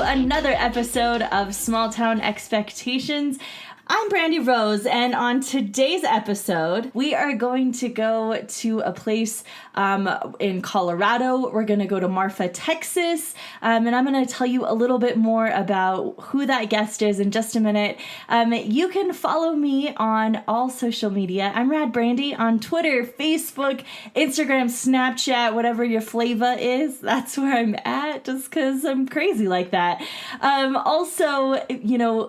another episode of Small Town Expectations. I'm Brandy Rose, and on today's episode, we are going to go to a place in Colorado. We're going to go to Marfa, Texas, and I'm going to tell you a little bit more about who that guest is in just a minute. You can follow me on all social media. I'm Rad Brandy on Twitter, Facebook, Instagram, Snapchat, whatever your flavor is. That's where I'm at, just because I'm crazy like that. Also,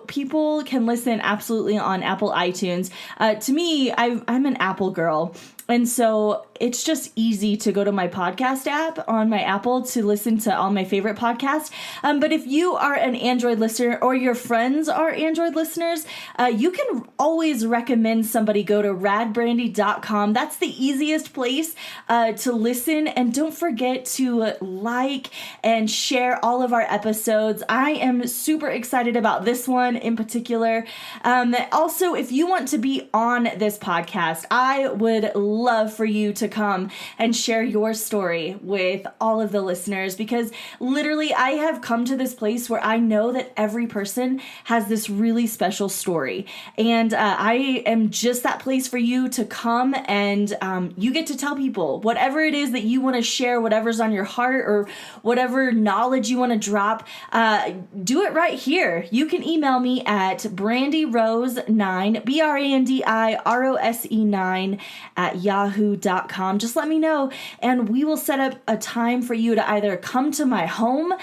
people can listen absolutely on Apple iTunes. To me, I'm an Apple girl. And so it's just easy to go to my podcast app on my Apple to listen to all my favorite podcasts. But if you are an Android listener or your friends are Android listeners, you can always recommend somebody go to radbrandy.com. That's the easiest place to listen. And don't forget to like and share all of our episodes. I am super excited about this one in particular. Also, if you want to be on this podcast, I would love for you to come and share your story with all of the listeners, because literally I have come to this place where I know that every person has this really special story, and I am just that place for you to come and you get to tell people whatever it is that you want to share, whatever's on your heart or whatever knowledge you want to drop. Do it right here. You can email me at brandyrose9, BRANDIROSE9 at yahoo.com. Just let me know, and we will set up a time for you to either come to my home.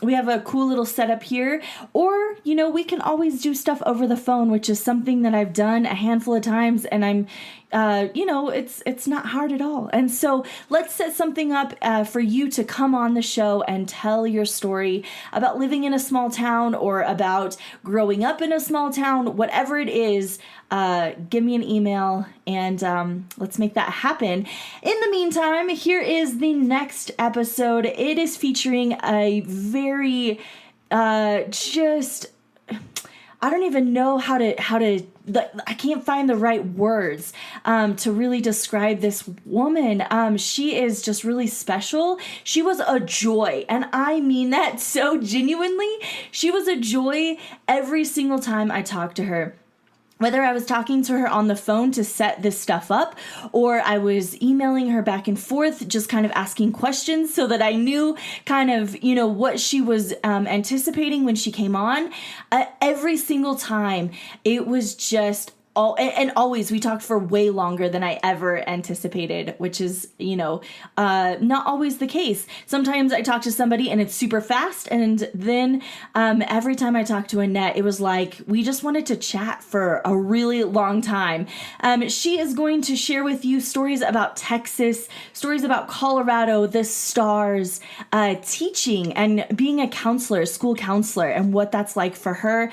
We have a cool little setup here, or, we can always do stuff over the phone, which is something that I've done a handful of times, and I'm it's not hard at all. And so let's set something up for you to come on the show and tell your story about living in a small town or about growing up in a small town, whatever it is. Give me an email and let's make that happen. In the meantime, here is the next episode. It is featuring a very I don't even know how to I can't find the right words to really describe this woman. She is just really special. She was a joy, and I mean that so genuinely. She was a joy every single time I talked to her. Whether I was talking to her on the phone to set this stuff up, or I was emailing her back and forth, just kind of asking questions so that I knew kind of, what she was anticipating when she came on. Every single time, it was just and always we talked for way longer than I ever anticipated, which is, not always the case. Sometimes I talk to somebody and it's super fast. And then every time I talk to Annette, it was like we just wanted to chat for a really long time. She is going to share with you stories about Texas, stories about Colorado, the stars, teaching and being a counselor, school counselor, and what that's like for her.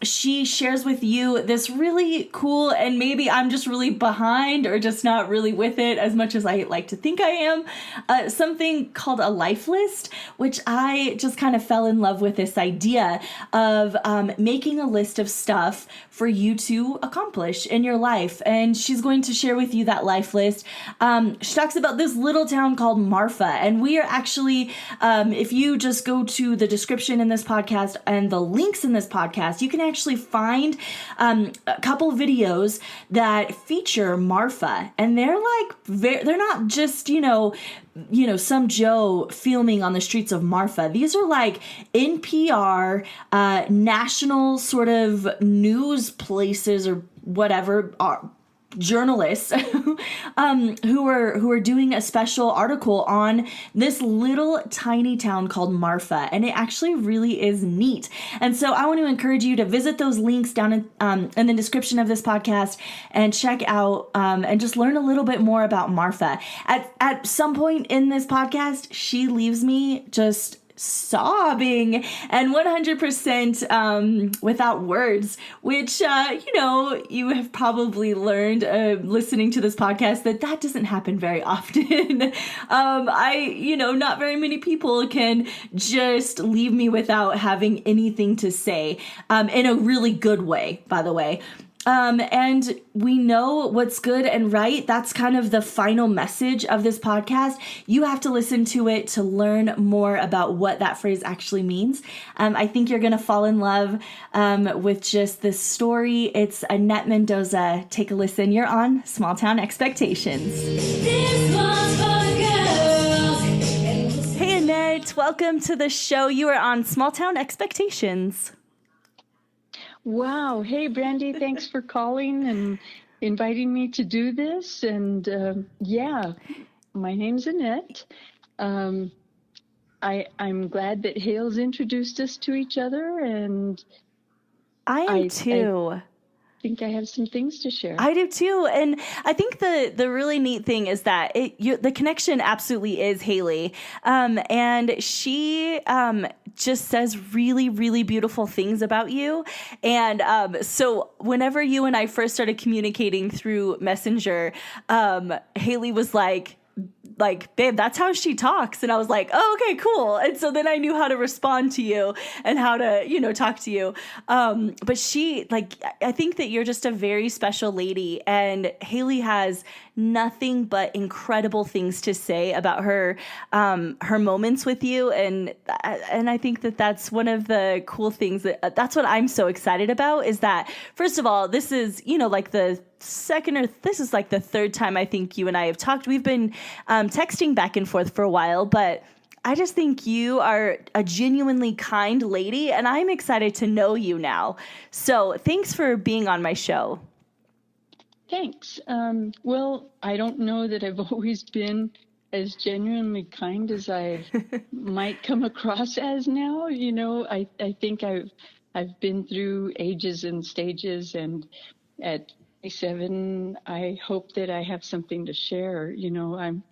She shares with you this really cool, and maybe I'm just really behind or just not really with it as much as I like to think I am, something called a life list, which I just kind of fell in love with this idea of making a list of stuff for you to accomplish in your life. And she's going to share with you that life list. She talks about this little town called Marfa, and we are actually, if you just go to the description in this podcast and the links in this podcast, you can actually find a couple videos that feature Marfa, and they're they're not just, some Joe filming on the streets of Marfa. These are like NPR, national sort of news places or whatever, journalists who are doing a special article on this little tiny town called Marfa, and it actually really is neat. And so I want to encourage you to visit those links down in the description of this podcast and check out and just learn a little bit more about Marfa. At some point in this podcast, she leaves me just sobbing and 100% without words, which, you have probably learned listening to this podcast that doesn't happen very often. Not very many people can just leave me without having anything to say, in a really good way, by the way. And we know what's good and right. That's kind of the final message of this podcast. You have to listen to it to learn more about what that phrase actually means. I think you're going to fall in love with just this story. It's Annette Mendoza. Take a listen. You're on Small Town Expectations. This one's for the girls. Hey, Annette. Welcome to the show. You are on Small Town Expectations. Wow. Hey, Brandy, thanks for calling and inviting me to do this. And my name's Annette. I'm glad that Hale's introduced us to each other, and I am too. I think I have some things to share. I do too. And I think the really neat thing is that the connection absolutely is Haley. And she just says really, really beautiful things about you. And so whenever you and I first started communicating through Messenger, Haley was like, babe, that's how she talks. And I was like, oh, okay, cool. And so then I knew how to respond to you and how to, talk to you. But I think that you're just a very special lady. And Haley has nothing but incredible things to say about her moments with you. And I think that that's one of the cool things that's what I'm so excited about is that, first of all, this is, this is like the third time I think you and I have talked. We've been texting back and forth for a while, but I just think you are a genuinely kind lady, and I'm excited to know you now. So thanks for being on my show. Thanks. Well, I don't know that I've always been as genuinely kind as I might come across as now. I think I've been through ages and stages, and at 27, I hope that I have something to share. I'm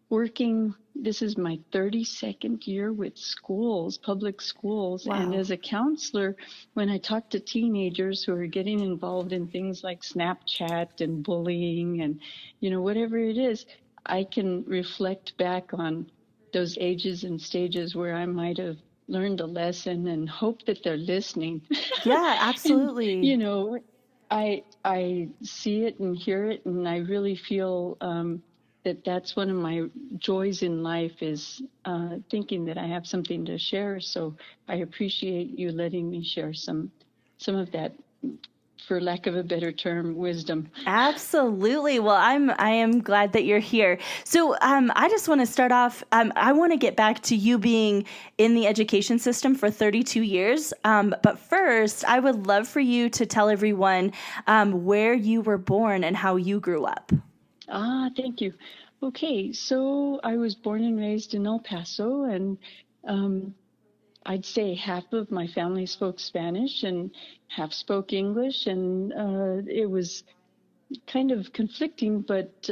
working, this is my 32nd year with schools, public schools. Wow. And as a counselor, when I talk to teenagers who are getting involved in things like Snapchat and bullying and, whatever it is, I can reflect back on those ages and stages where I might have learned a lesson and hope that they're listening. Yeah, absolutely. And, I see it and hear it, and I really feel that's one of my joys in life is thinking that I have something to share. So I appreciate you letting me share some of that, for lack of a better term, wisdom. Absolutely. Well, I am glad that you're here. So I just want to start off. I want to get back to you being in the education system for 32 years. But first, I would love for you to tell everyone where you were born and how you grew up. Thank you. Okay, so I was born and raised in El Paso, and I'd say half of my family spoke Spanish and half spoke English, and it was kind of conflicting, but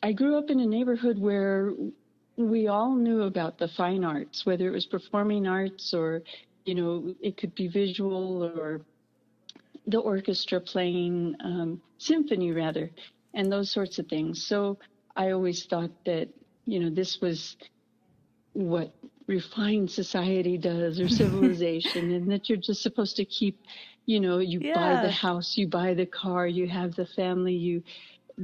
I grew up in a neighborhood where we all knew about the fine arts, whether it was performing arts or, it could be visual or the orchestra playing, symphony rather, and those sorts of things. So I always thought that, this was what refined society does, or civilization, and that you're just supposed to keep, buy the house, you buy the car, you have the family, you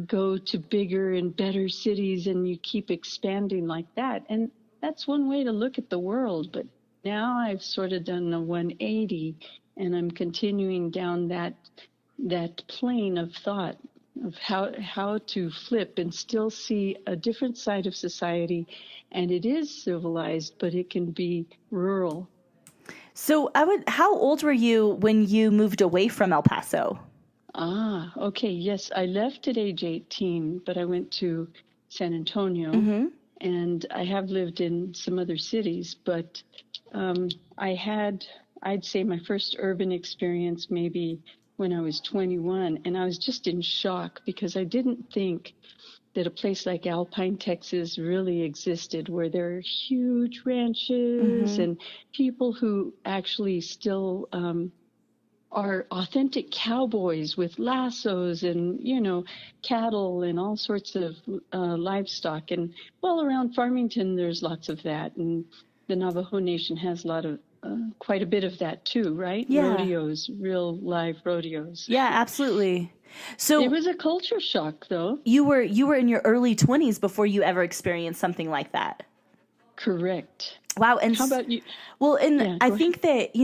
go to bigger and better cities, and you keep expanding like that. And that's one way to look at the world. But now I've sort of done a 180, and I'm continuing down that plane of thought of how to flip and still see a different side of society. And it is civilized, but it can be rural. So how old were you when you moved away from El Paso? Okay. Yes, I left at age 18, but I went to San Antonio, and I have lived in some other cities, but I'd say my first urban experience maybe when I was 21, and I was just in shock because I didn't think that a place like Alpine, Texas really existed, where there are huge ranches and people who actually still are authentic cowboys with lassos and, cattle and all sorts of livestock. And around Farmington, there's lots of that. And the Navajo Nation has a lot of quite a bit of that too, right? Yeah. Rodeos, real live rodeos. Yeah, absolutely. It So was a culture shock, though. you were in your early 20s before you ever experienced something like that. Correct. Wow. And How about you? well, and Yeah, I go ahead. think that,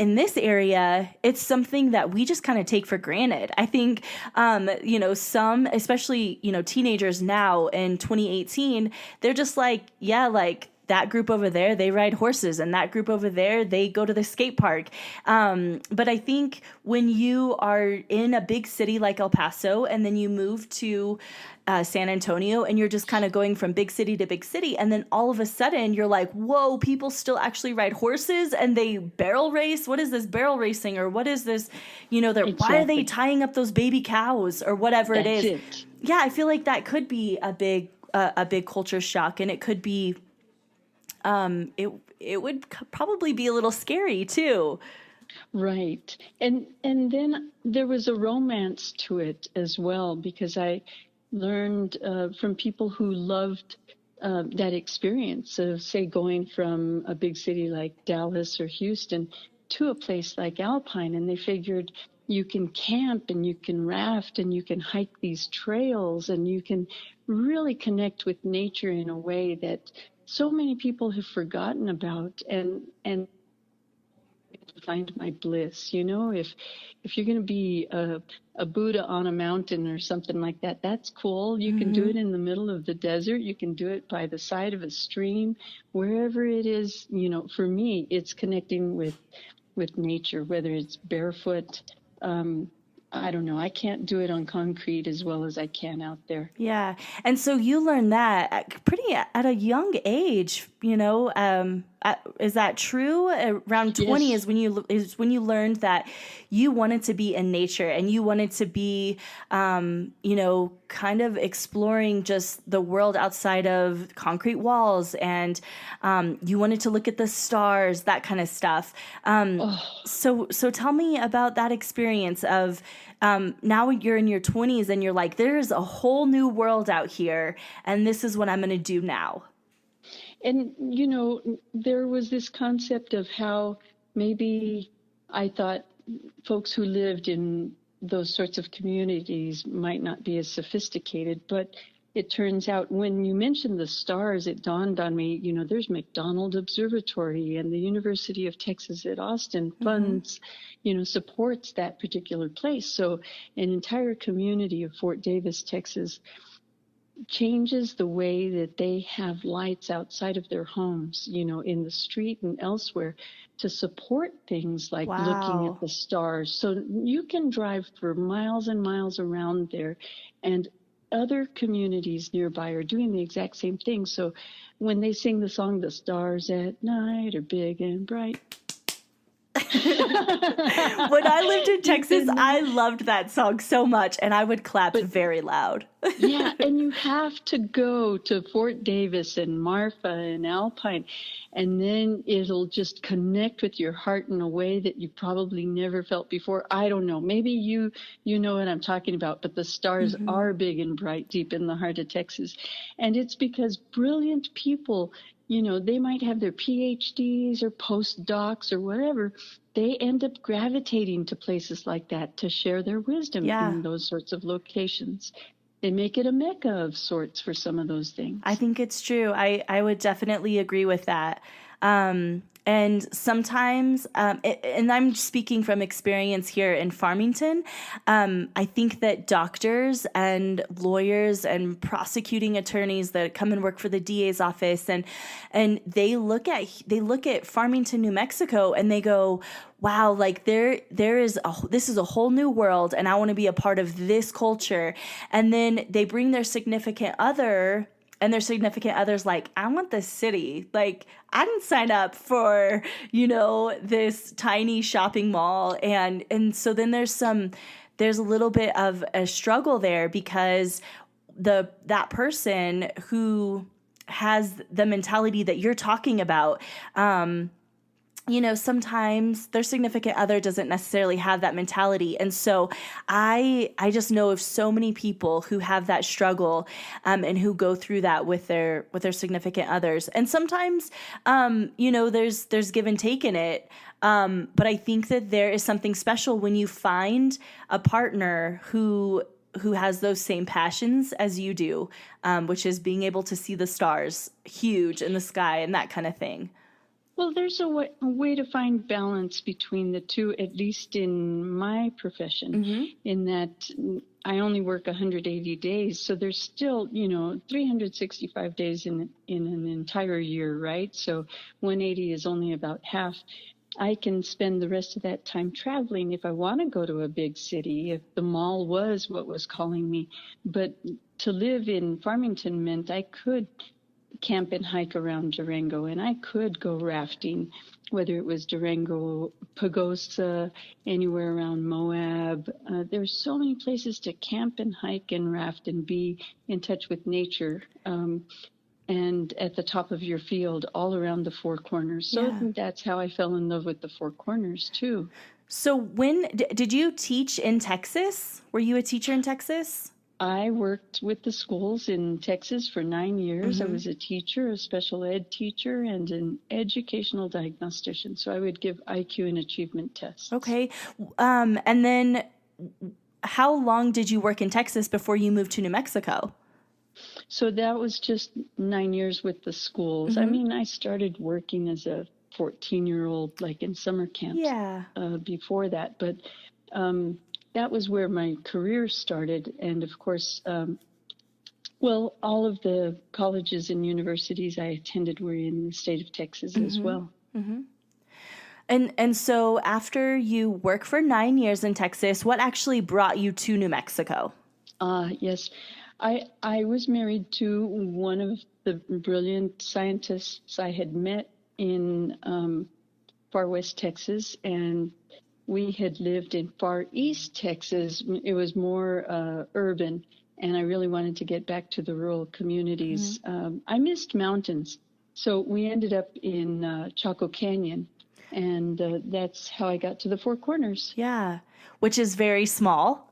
in this area, it's something that we just kind of take for granted. I think, some, especially, teenagers now in 2018, they're just like, yeah, like that group over there, they ride horses, and that group over there, they go to the skate park. But I think when you are in a big city like El Paso, and then you move to San Antonio, and you're just kind of going from big city to big city, and then all of a sudden you're like, whoa, people still actually ride horses and they barrel race. What is this barrel racing, or what is this? Why are they Exactly. tying up those baby cows, or whatever it That's is? it. Yeah, I feel like that could be a big culture shock, and it could be it would probably be a little scary too. Right. And then there was a romance to it as well, because I learned from people who loved that experience of, say, going from a big city like Dallas or Houston to a place like Alpine, and they figured you can camp and you can raft and you can hike these trails and you can really connect with nature in a way that so many people have forgotten about. And find my bliss. If you're going to be a Buddha on a mountain or something like that, that's cool. You can do Hmm. it in the middle of the desert. You can do it by the side of a stream, wherever it is. For me, it's connecting with nature, whether it's barefoot. I don't know. I can't do it on concrete as well as I can out there. Yeah. And so you learned that at a young age, is that true? Around 20 Yes. is when you learned that you wanted to be in nature, and you wanted to be, kind of exploring just the world outside of concrete walls, and you wanted to look at the stars, that kind of stuff. Oh. So tell me about that experience of, now you're in your 20s, and you're like, there's a whole new world out here, and this is what I'm going to do now. And, there was this concept of how maybe I thought folks who lived in those sorts of communities might not be as sophisticated, but it turns out when you mentioned the stars, it dawned on me, there's McDonald Observatory, and the University of Texas at Austin Hmm. funds, supports that particular place. So an entire community of Fort Davis, Texas, changes the way that they have lights outside of their homes, in the street and elsewhere, to support things like looking at Wow. the stars. So you can drive for miles and miles around there, and other communities nearby are doing the exact same thing. So when they sing the song, "The stars at night are big and bright," When I lived in you Texas, can, I loved that song so much, and I would clap but very loud. yeah, and you have to go to Fort Davis and Marfa and Alpine, and then it'll just connect with your heart in a way that you probably never felt before. I don't know. Maybe you know what I'm talking about, but the stars Hmm. are big and bright deep in the heart of Texas. And it's because brilliant people, they might have their PhDs or postdocs or whatever. They end up gravitating to places like that to share their wisdom Yeah. in those sorts of locations. They make it a mecca of sorts for some of those I things. think it's true. I would definitely agree with that. And sometimes, and I'm speaking from experience here in Farmington, I think that doctors and lawyers and prosecuting attorneys that come and work for the DA's office, and they look at Farmington, New Mexico, and they go, wow, like this is a whole new world, and I want to be a part of this culture. And then they bring their significant other, and their significant other's like, I want this city. Like, I didn't sign up for, this tiny shopping mall. And so then there's a little bit of a struggle there, because that person who has the mentality that you're talking about, sometimes their significant other doesn't necessarily have that mentality. And so I just know of so many people who have that struggle, and who go through that with their significant others. And sometimes, there's give and take in it. But I think that there is something special when you find a partner who has those same passions as you do, which is being able to see the stars huge in the sky and that kind of thing. Well, there's a way to find balance between the two, at least in my profession, in that I only work 180 days. So there's still, 365 days in an entire year, right? So 180 is only about half. I can spend the rest of that time traveling if I want to go to a big city, if the mall was what was calling me. But to live in Farmington meant I could camp and hike around Durango, and I could go rafting, whether it was Durango, Pagosa, anywhere around Moab. There's so many places to camp and hike and raft and be in touch with nature, and at the top of your field all around the Four Corners. So that's how I fell in love with the Four Corners too. So when did you teach in Texas? Were you a teacher in Texas? I worked with the schools in Texas for 9 years. I was a teacher, a special ed teacher, and an educational diagnostician. So I would give IQ and achievement tests. Okay. And then how long did you work in Texas before you moved to New Mexico? So that was just 9 years with the schools. I mean, I started working as a 14-year-old, like in summer camps before that. But that was where my career started. And of course, all of the colleges and universities I attended were in the state of Texas as well. And so after you work for 9 years in Texas, what actually brought you to New Mexico? Yes, I was married to one of the brilliant scientists I had met in far west Texas, and we had lived in far east Texas. It was more urban, and I really wanted to get back to the rural communities. I missed mountains, so we ended up in Chaco Canyon, and that's how I got to the Four Corners. Yeah, which is very small.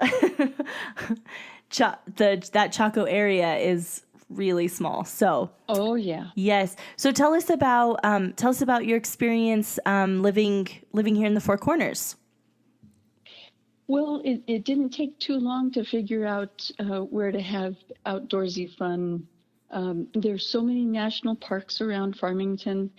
That Chaco area is really small. So. Oh yeah. Yes. So tell us about your experience living here in the Four Corners. Well, it didn't take too long to figure out where to have outdoorsy fun. There's so many national parks around Farmington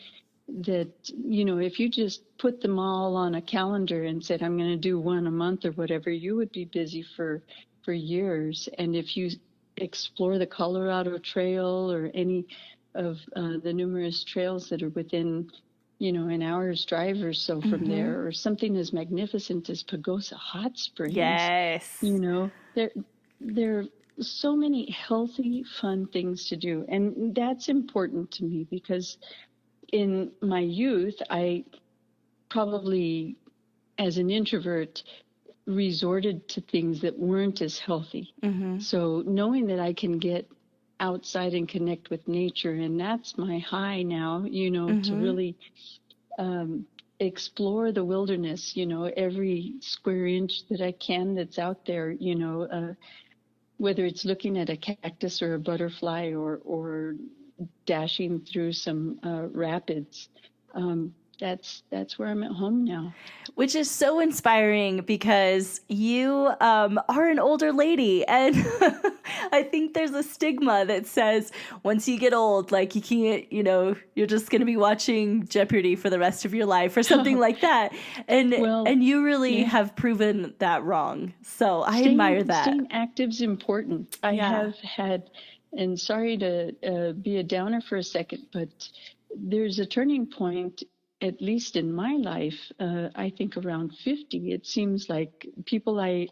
that, if you just put them all on a calendar and said, I'm going to do one a month or whatever, you would be busy for years. And if you explore the Colorado Trail or any of the numerous trails that are within an hour's drive or so from there, or something as magnificent as Pagosa Hot Springs. Yes. There are so many healthy, fun things to do. And that's important to me because in my youth, I probably, as an introvert, resorted to things that weren't as healthy. So knowing that I can get outside and connect with nature, and that's my high now, to really explore the wilderness, every square inch that I can that's out there, whether it's looking at a cactus or a butterfly or dashing through some rapids. That's where I'm at home now. Which is so inspiring because you are an older lady. And I think there's a stigma that says once you get old, like you can't, you're just going to be watching Jeopardy for the rest of your life or something like that. And you really have proven that wrong. So I admire that. Staying active is important. I have had, and sorry to be a downer for a second, but there's a turning point, at least in my life, I think around 50. It seems like people I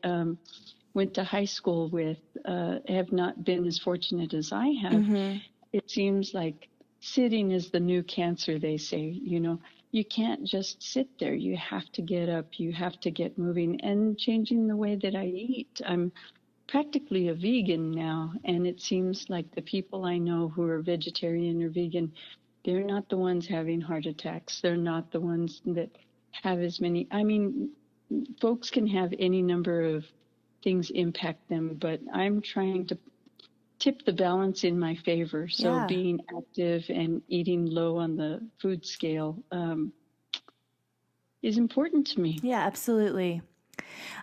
went to high school with have not been as fortunate as I have. It seems like sitting is the new cancer, they say. You can't just sit there. You have to get up. You have to get moving and changing the way that I eat. I'm practically a vegan now, and it seems like the people I know who are vegetarian or vegan They're not the ones having heart attacks. They're not the ones that have as many. I mean, folks can have any number of things impact them, but I'm trying to tip the balance in my favor. So Yeah. being active and eating low on the food scale is important to me. Yeah, absolutely.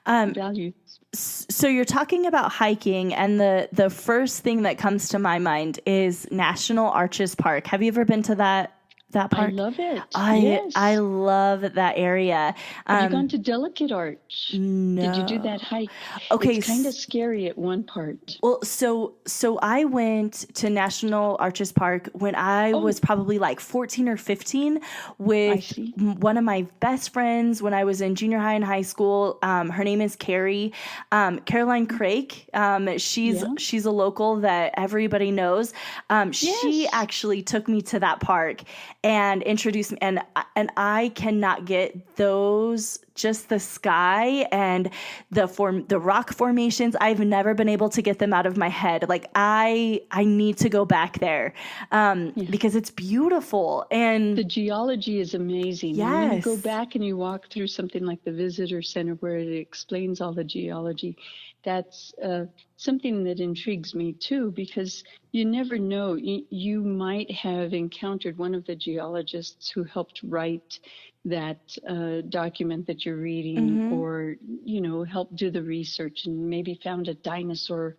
Value. So you're talking about hiking, and the first thing that comes to my mind is National Arches Park. Have you ever been to that I park? love it. I Yes. love that area. Have you gone to Delicate Arch? Did you do No. that hike? Okay. It's kind of scary at one part. Well, so I went to National Arches Park when I Oh, was probably like 14 or 15 I with see. one of my best friends when I was in junior high and high school. Her name is Carrie, Caroline Craig. Yeah. She's a local that everybody knows. She Yes. actually took me to that park and introduced me, and I cannot get those, just the sky and the rock formations. I've never been able to get them out of my head. Like I need to go back there Yeah. because it's beautiful. And The geology is amazing. And when you go yes, back and you walk through something like the visitor center where it explains all the geology, that's something that intrigues me too, because you never know. You might have encountered one of the geologists who helped write that document that you're reading, or, helped do the research and maybe found a dinosaur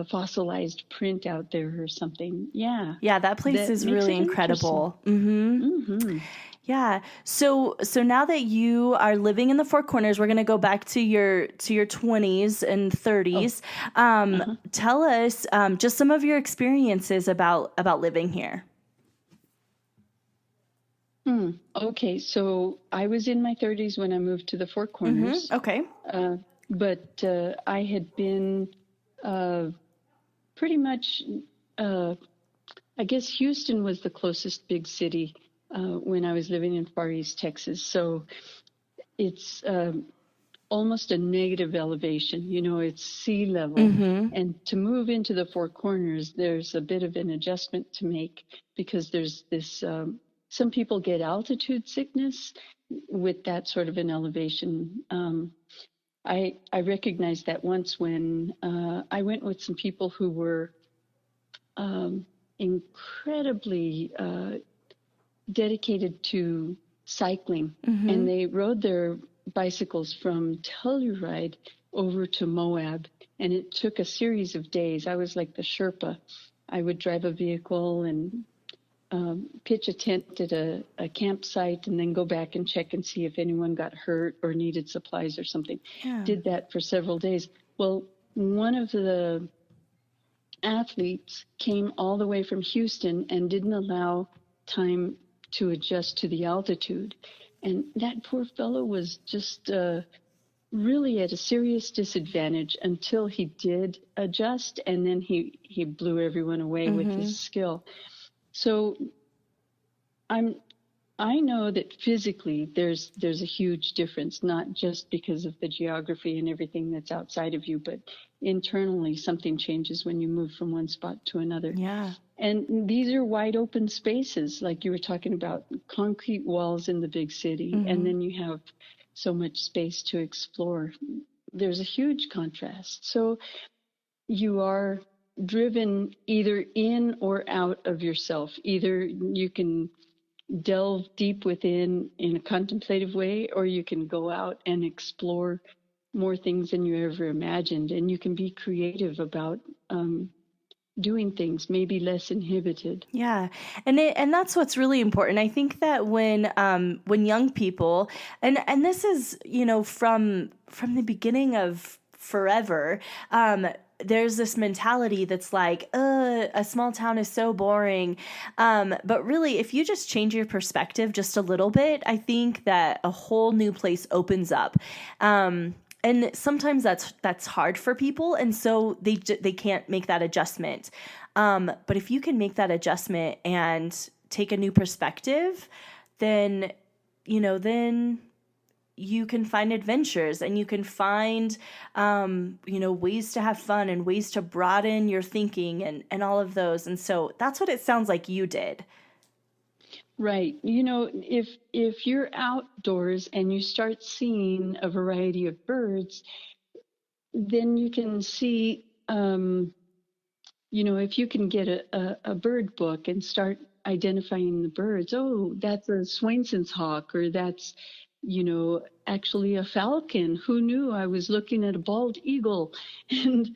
fossilized print out there or something. Yeah, yeah, that place that is makes really it interesting. incredible. Yeah. So now that you are living in the Four Corners, we're going to go back to your 20s and 30s. Tell us just some of your experiences about living here. Okay, so I was in my 30s when I moved to the Four Corners, Okay. but I had been pretty much, I guess Houston was the closest big city when I was living in Far East Texas. So it's almost a negative elevation, it's sea level. And to move into the Four Corners, there's a bit of an adjustment to make because there's this, some people get altitude sickness with that sort of an elevation. I recognized that once when I went with some people who were incredibly dedicated to cycling, and they rode their bicycles from Telluride over to Moab, and it took a series of days. I was like the Sherpa. I would drive a vehicle and pitch a tent at a campsite and then go back and check and see if anyone got hurt or needed supplies or something. Yeah. Did that for several days. Well, one of the athletes came all the way from Houston and didn't allow time to adjust to the altitude. And that poor fellow was just really at a serious disadvantage until he did adjust, and then he blew everyone away with his skill. So I know that physically there's a huge difference, not just because of the geography and everything that's outside of you, but internally something changes when you move from one spot to another. Yeah. And these are wide open spaces, like you were talking about, concrete walls in the big city, and then you have so much space to explore. There's a huge contrast. So you are driven either in or out of yourself. Either you can delve deep within in a contemplative way, or you can go out and explore more things than you ever imagined. And you can be creative about doing things, maybe less inhibited. Yeah. And that's what's really important. I think that when young people, and this is, from the beginning of forever, there's this mentality that's like, a small town is so boring. But really, if you just change your perspective just a little bit, I think that a whole new place opens up. And sometimes that's hard for people, and so they can't make that adjustment. But if you can make that adjustment and take a new perspective, then you can find adventures, and you can find ways to have fun and ways to broaden your thinking and all of those. And so that's what it sounds like you did. Right. If you're outdoors and you start seeing a variety of birds, then you can see, if you can get a bird book and start identifying the birds. Oh, that's a Swainson's hawk, or that's, actually a falcon. Who knew? I was looking at a bald eagle. And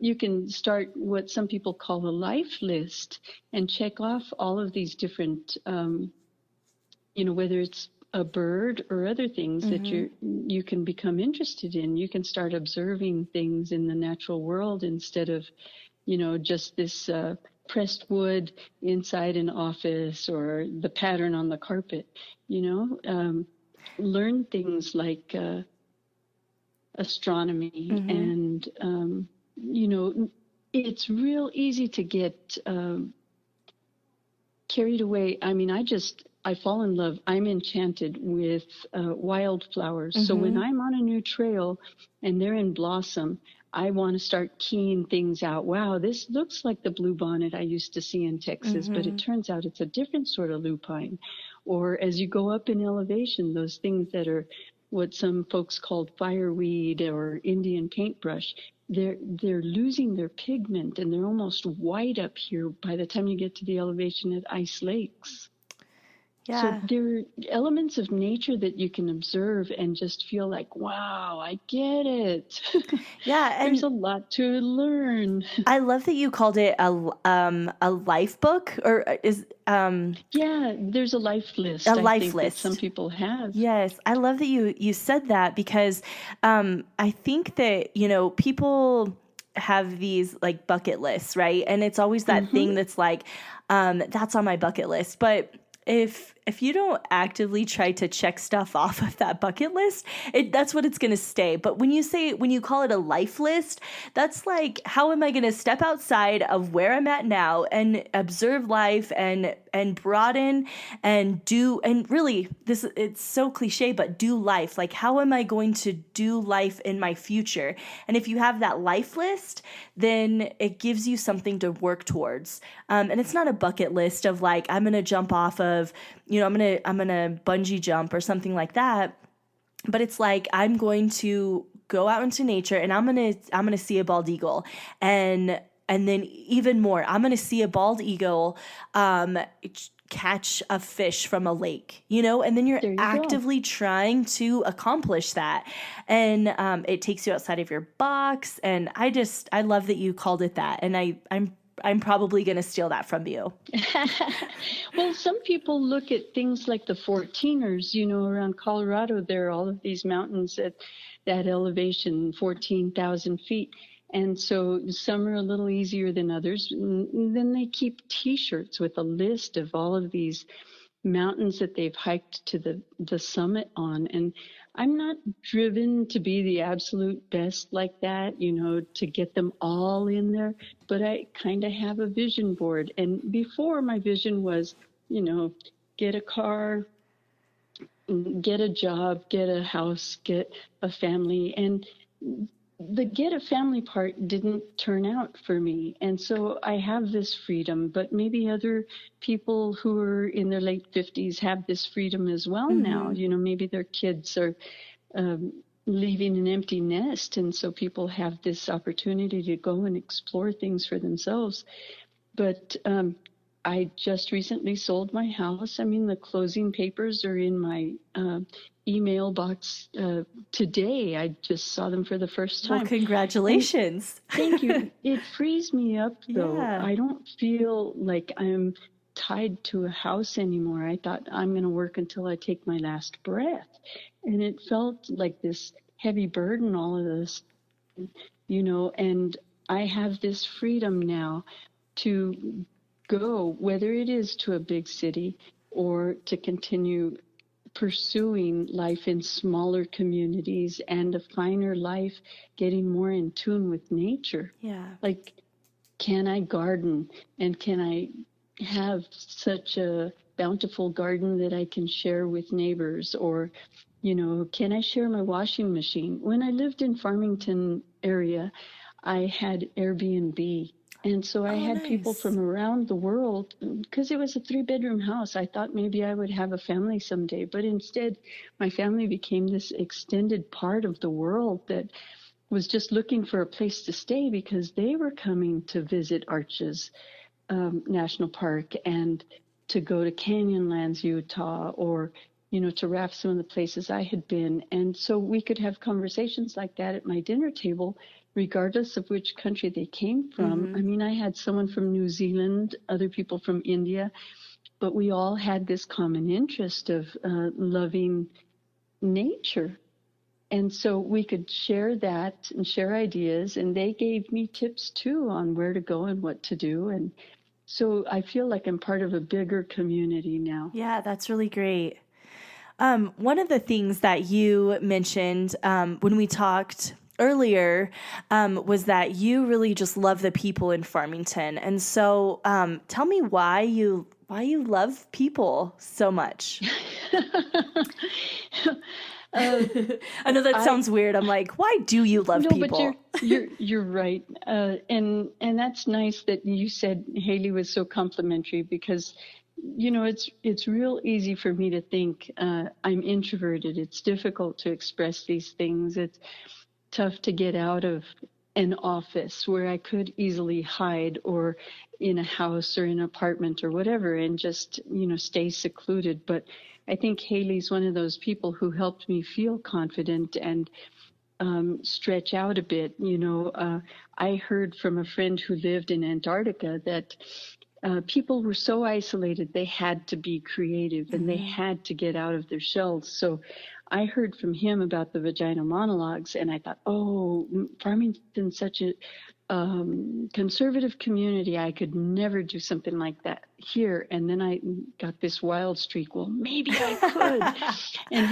you can start what some people call a life list and check off all of these different, whether it's a bird or other things that you can become interested in. You can start observing things in the natural world instead of, just this pressed wood inside an office or the pattern on the carpet. Learn things like astronomy, and it's real easy to get carried away. I mean, I fall in love. I'm enchanted with wildflowers. So when I'm on a new trail and they're in blossom, I want to start keying things out. Wow, this looks like the bluebonnet I used to see in Texas, but it turns out it's a different sort of lupine. Or as you go up in elevation, those things that are what some folks called fireweed or Indian paintbrush, they're losing their pigment and they're almost white up here by the time you get to the elevation at Ice Lakes. Yeah. So there are elements of nature that you can observe and just feel like, wow, I get it. Yeah, and there's a lot to learn. I love that you called it a life book, or is Yeah, there's a life list. a I life think list that some people have. Yes, I love that you said that, because I think that people have these like bucket lists, right? And it's always that thing that's like that's on my bucket list, but if you don't actively try to check stuff off of that bucket list, that's what it's going to stay. But when you call it a life list, that's like, how am I going to step outside of where I'm at now and observe life and broaden and do, and really it's so cliche, but do life. Like, how am I going to do life in my future? And if you have that life list, then it gives you something to work towards. And it's not a bucket list of like, I'm going to jump off of, I'm gonna bungee jump or something like that. But it's like, I'm going to go out into nature and I'm gonna see a bald eagle, and then even more, I'm gonna see a bald eagle catch a fish from a lake, and then you're actively trying to accomplish that. And it takes you outside of your box. And I love that you called it that. And I'm probably going to steal that from you. Well, some people look at things like the 14ers, around Colorado. There are all of these mountains at that elevation, 14,000 feet. And so some are a little easier than others. And then they keep T-shirts with a list of all of these mountains that they've hiked to the summit on. And I'm not driven to be the absolute best like that, to get them all in there, but I kind of have a vision board. And before, my vision was, get a car, get a job, get a house, get a family. And the get a family part didn't turn out for me. And so I have this freedom, but maybe other people who are in their late 50s have this freedom as well now. Maybe their kids are leaving an empty nest. And so people have this opportunity to go and explore things for themselves. But I just recently sold my house. I mean, the closing papers are in my email box today. I just saw them for the first time. Well, congratulations. Thank you. It frees me up, though. Yeah. I don't feel like I'm tied to a house anymore. I thought, I'm going to work until I take my last breath. And it felt like this heavy burden, all of this, and I have this freedom now to go, whether it is to a big city or to continue pursuing life in smaller communities and a finer life, getting more in tune with nature. Yeah. Like, can I garden, and can I have such a bountiful garden that I can share with neighbors? Or, can I share my washing machine? When I lived in Farmington area, I had Airbnb. And so I Oh, had people nice. from around the world because it was a 3-bedroom house. I thought maybe I would have a family someday, but instead my family became this extended part of the world that was just looking for a place to stay because they were coming to visit Arches National Park and to go to Canyonlands, Utah, or to raft some of the places I had been. And so we could have conversations like that at my dinner table, regardless of which country they came from. I mean, I had someone from New Zealand, other people from India, but we all had this common interest of loving nature. And so we could share that and share ideas, and they gave me tips too on where to go and what to do. And so I feel like I'm part of a bigger community now. Yeah, that's really great. One of the things that you mentioned when we talked earlier was that you really just love the people in Farmington, and so tell me why you love people so much. I know that sounds weird. I'm like, why do you love No, but people? you're right, and that's nice that you said Haley was so complimentary because it's real easy for me to think I'm introverted. It's difficult to express these things. It's tough to get out of an office where I could easily hide, or in a house or in an apartment or whatever, and just stay secluded. But I think Haley's one of those people who helped me feel confident and stretch out a bit. I heard from a friend who lived in Antarctica that people were so isolated they had to be creative and they had to get out of their shells. So I heard from him about the vagina monologues, and I thought, oh, Farmington's such a conservative community. I could never do something like that here. And then I got this wild streak. Well, maybe I could. And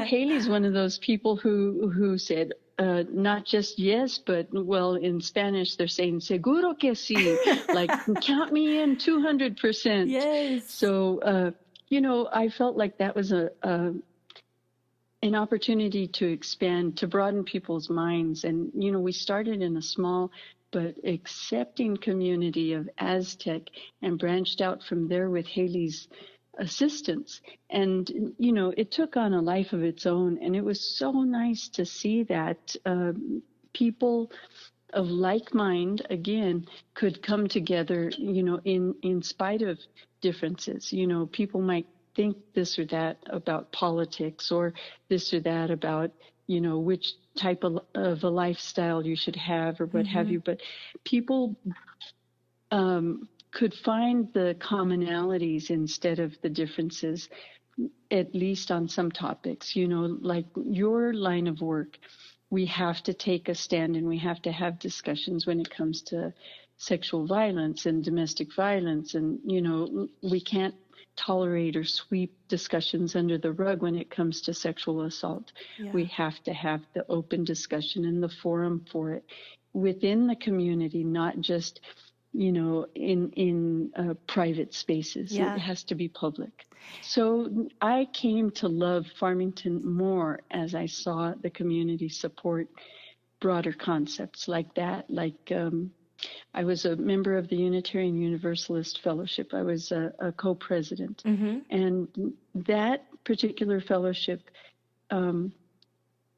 Haley's one of those people who said, not just yes, but well, in Spanish they're saying seguro que sí, like count me in 200%. Yes. So I felt like that was an opportunity to expand, to broaden people's minds. And we started in a small but accepting community of Aztec and branched out from there with Haley's assistance. And it took on a life of its own, and it was so nice to see that people of like mind again could come together, in spite of differences. People might think this or that about politics, or this or that about which type of a lifestyle you should have, or what have you, but people could find the commonalities instead of the differences, at least on some topics. Like your line of work, we have to take a stand and we have to have discussions when it comes to sexual violence and domestic violence. And, we can't tolerate or sweep discussions under the rug when it comes to sexual assault. Yeah. We have to have the open discussion and the forum for it within the community, not just, in private spaces. Yeah. It has to be public. So I came to love Farmington more as I saw the community support broader concepts like that. Like I was a member of the Unitarian Universalist Fellowship. I was a co-president. And that particular fellowship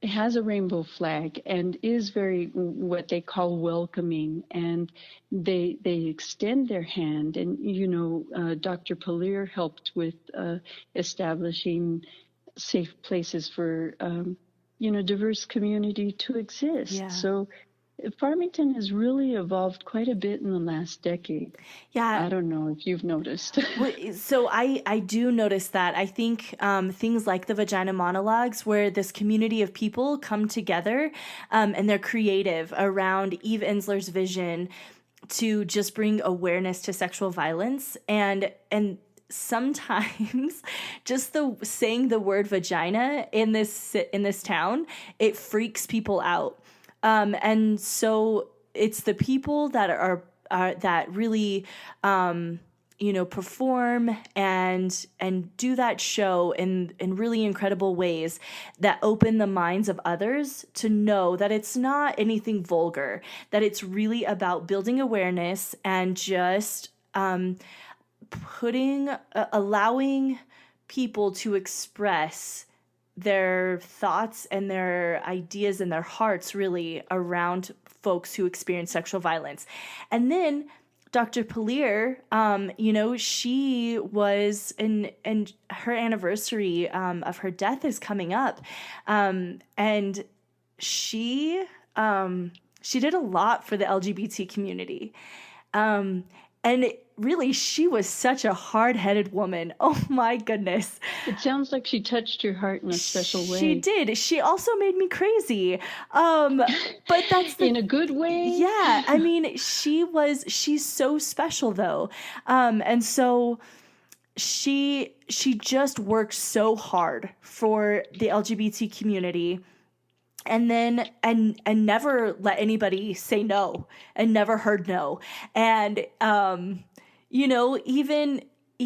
has a rainbow flag and is very what they call welcoming, and they extend their hand. And Dr. Palir helped with establishing safe places for diverse community to exist. Yeah. So Farmington has really evolved quite a bit in the last decade. Yeah. I don't know if you've noticed. So I do notice that. I think things like the vagina monologues, where this community of people come together and they're creative around Eve Ensler's vision to just bring awareness to sexual violence. And sometimes just saying the word vagina in this town, it freaks people out. And so it's the people that are that really, perform and do that show in really incredible ways that open the minds of others to know that it's not anything vulgar, that it's really about building awareness and just allowing people to express their thoughts and their ideas and their hearts really around folks who experience sexual violence. And then Dr. Polier, she was and her anniversary of her death is coming up. And she did a lot for the LGBT community. And really, she was such a hard-headed woman. Oh my goodness. It sounds like she touched your heart in a special way. She did. She also made me crazy. But that's in a good way. Yeah. I mean, she's so special though. And so she just worked so hard for the LGBT community. And then, and never let anybody say no, and never heard no. And,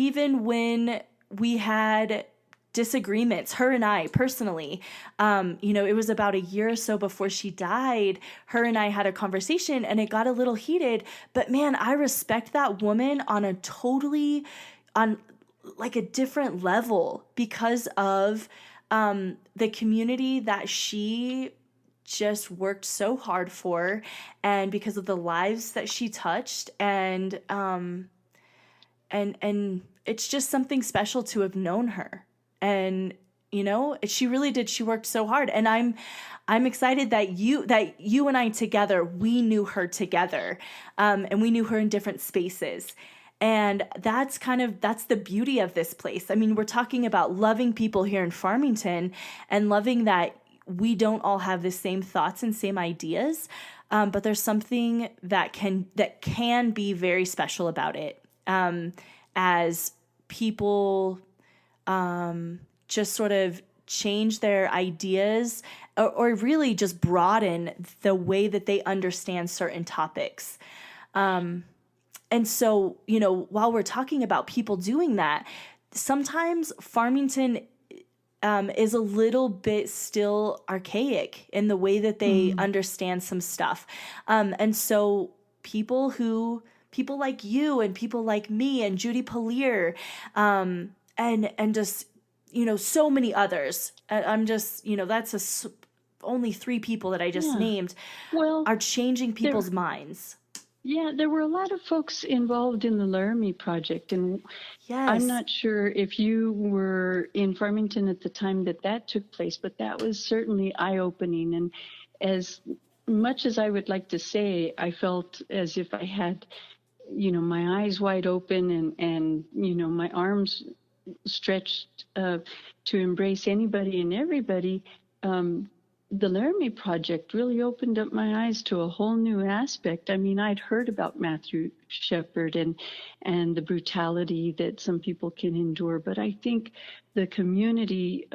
even when we had disagreements, her and I personally, it was about a year or so before she died, her and I had a conversation and it got a little heated, but man, I respect that woman on like a different level because of the community that she just worked so hard for, and because of the lives that she touched, and it's just something special to have known her. And she really did. She worked so hard, and I'm excited that you and I together, we knew her together, and we knew her in different spaces. And that's the beauty of this place. I mean, we're talking about loving people here in Farmington and loving that we don't all have the same thoughts and same ideas, but there's something that can be very special about it, as people just sort of change their ideas or really just broaden the way that they understand certain topics. And so, while we're talking about people doing that, sometimes Farmington is a little bit still archaic in the way that they understand some stuff. And so people like you and people like me and Judy Polier, and just, so many others. I'm just, that's only 3 people that I just named, are changing people's minds. Yeah, there were a lot of folks involved in the Laramie Project, and yes. I'm not sure if you were in Farmington at the time that took place, but that was certainly eye-opening. And as much as I would like to say, I felt as if I had, my eyes wide open and my arms stretched to embrace anybody and everybody. The Laramie Project really opened up my eyes to a whole new aspect. I mean, I'd heard about Matthew Shepard and the brutality that some people can endure, but I think the community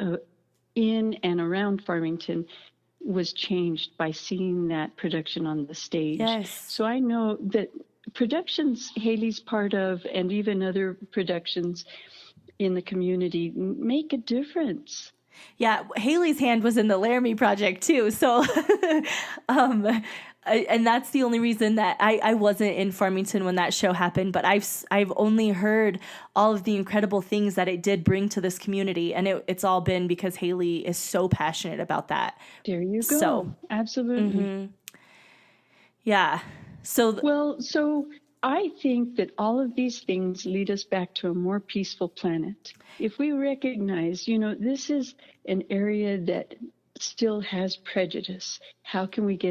in and around Farmington was changed by seeing that production on the stage. Yes. So I know that productions Haley's part of, and even other productions in the community, make a difference. Yeah, Haley's hand was in the Laramie Project too. So, and that's the only reason that I wasn't in Farmington when that show happened. But I've only heard all of the incredible things that it did bring to this community, and it's all been because Haley is so passionate about that. There you go. So, absolutely. Yeah. So I think that all of these things lead us back to a more peaceful planet. If we recognize, this is an area that still has prejudice, how can we get